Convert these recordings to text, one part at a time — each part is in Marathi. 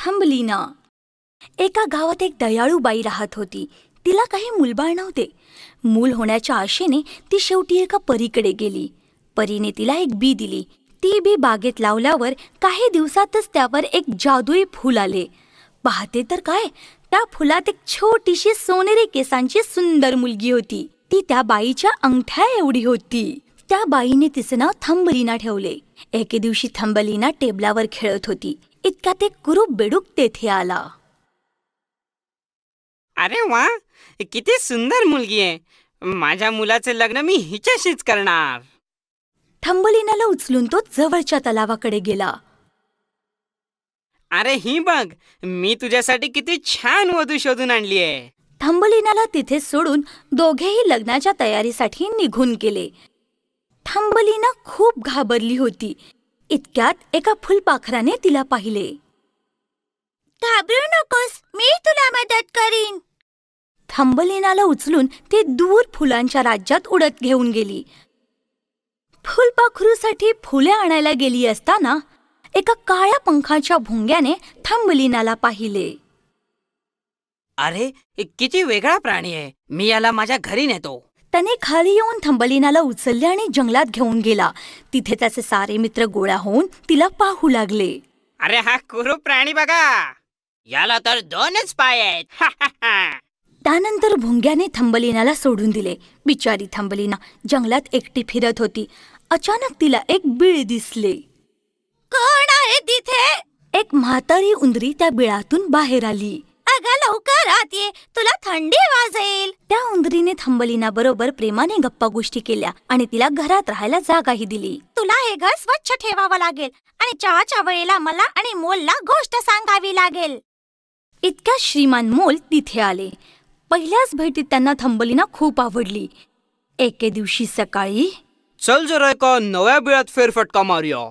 थंबलिना. एका गावात एक दयाळू बाई राहत होती. तिला काही मूलबाळ नव्हते. मूल होण्याच्या आशेने ती शेवटी एका परीकडे गेली. परीने तिला एक बी दिली. ती बी बागेत लावल्यावर काही दिवसातच त्यावर एक जादुई फूल आले. पाहते तर काय, त्या फुलात एक छोटीशी सोनेरी केसांची सुंदर मुलगी होती. ती त्या बाईच्या अंगठ्या एवढी होती. त्या बाईने तिचे नाव थंबलिना ठेवले. एके दिवशी थंबलिना टेबलावर खेळत होती. इतक्यात एक कुरूप बेडूक तेथे आला. अरे वा, किती सुंदर मुलगी आहे. माझ्या मुलाचे लग्न मी हिच्याशीच करणार. थंबलिनाला उचलून तो जवळच्या तलावाकडे गेला. अरे ही बघ, मी तुझ्यासाठी किती छान वधू शोधून आणली आहे. थंबलिनाला तिथे सोडून दोघेही लग्नाच्या तयारीसाठी निघून गेले. थंबलिना खूप घाबरली होती. इतक्यात एका फुलपाखराने तिला पाहिले. घाबरू नकोस, मी तुला मदत करीन. थंबलिनाला उचलून ती दूर फुलांच्या राज्यात उडत घेऊन गेली. फुलपाखरूसाठी फुले आणायला गेली असताना एका काळ्या पंखाच्या भुंग्याने थंबलिनाला पाहिले. अरे किती वेगळा प्राणी आहे. मी याला माझ्या घरी नेतो. त्याने खाली येऊन थंबलिनाला उचलले आणि जंगलात घेऊन गेला. तिथे त्याचे सारे मित्र गोळा होऊन तिला पाहू लागले. अरे हा कुरूप प्राणी बघा, याला तर 2च पाय आहेत. त्यानंतर भुंग्याने थंबलिनाला सोडून दिले. बिचारी थंबलिना जंगलात एकटी फिरत होती. अचानक तिला एक बिळ दिसले. कोण आहे तिथे? एक म्हातारी उंदरी त्या बिळातून बाहेर आली. अगं लवकर आत ये, तुला थंडी वाजेल. त्या उंदरीने थंबलिना बरोबर प्रेमाने गप्पा गोष्टी केल्या आणि तिला घरात राहायला जागाही दिली. तुला हे घर स्वच्छ ठेवावं लागेल आणि चहाच्या वेळेला मला आणि मोलला गोष्ट सांगावी लागेल. इतक्या श्रीमान मोल तिथे आले. पहिल्याच भेटीत त्यांना थंबलिना खूप आवडली. एके दिवशी सकाळी, चल जरा एका नव्या बिळात फेरफटका मारूया.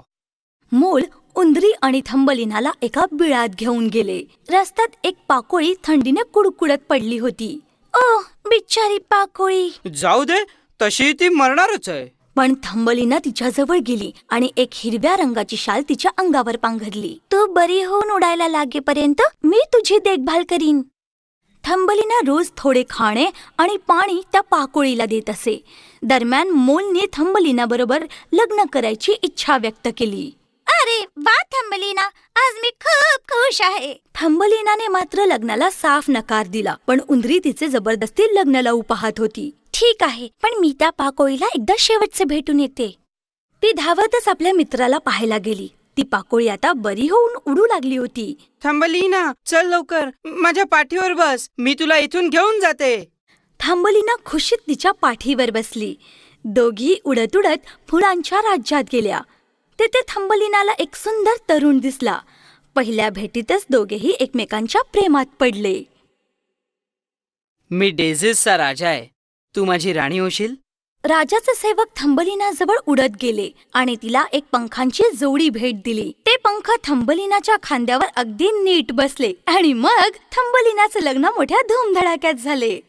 मोल उंदरी आणि थंबलिनाला एका बिळात घेऊन गेले. रस्त्यात एक पाकोळी थंडीने कुडकुडत पडली होती. ओ बिचारी पाकोळी. जाऊ दे, तशी ती मरणारच आहे. पण थंबलिना तिच्याजवळ गेली आणि एक हिरव्या रंगाची शाल तिच्या अंगावर पांघरली. तू बरी होऊन उडायला लागेपर्यंत मी तुझी देखभाल करीन. थंबलिना रोज थोडे खाणे आणि पाणी त्या पाकोळीला देत असे. दरम्यान मोलने थंबलिना बरोबर लग्न करायची इच्छा व्यक्त केली. अरे वा थंबलिना, आज मी खूप खुश आहे. थंबलिनाने मात्र लग्नाला साफ नकार दिला. पण उंदरी तिचे जबरदस्ती लग्न लावू पाहत होती. ठीक आहे, पण मी त्या पाकोळीला एकदा शेवटचे भेटून येते. ती धावतच आपल्या मित्राला पाहायला गेली. ती पाकोळी आता बरी होऊन उडू लागली होती. थंबलिना, चल लवकर, माझ्या पाठीवर बस, मी तुला इथून घेऊन जाते. थंबलिना खुशीत तिच्या पाठीवर बसली. दोघी उडत उडत फुलांच्या राज्यात गेल्या. तेथे थंबलिनाला एक सुंदर तरुण दिसला. पहिल्या भेटीतच दोघेही एकमेकांच्या प्रेमात पडले. मी डेझिसचा राजा आहे, तू माझी राणी होशील? राजाचे सेवक थंबलिनाजवळ उडत गेले आणि तिला एक पंखांची जोडी भेट दिली. ते पंख थंबलिनाच्या खांद्यावर अगदी नीट बसले आणि मग थंबलिनाचे लग्न मोठ्या धूमधडाक्यात झाले.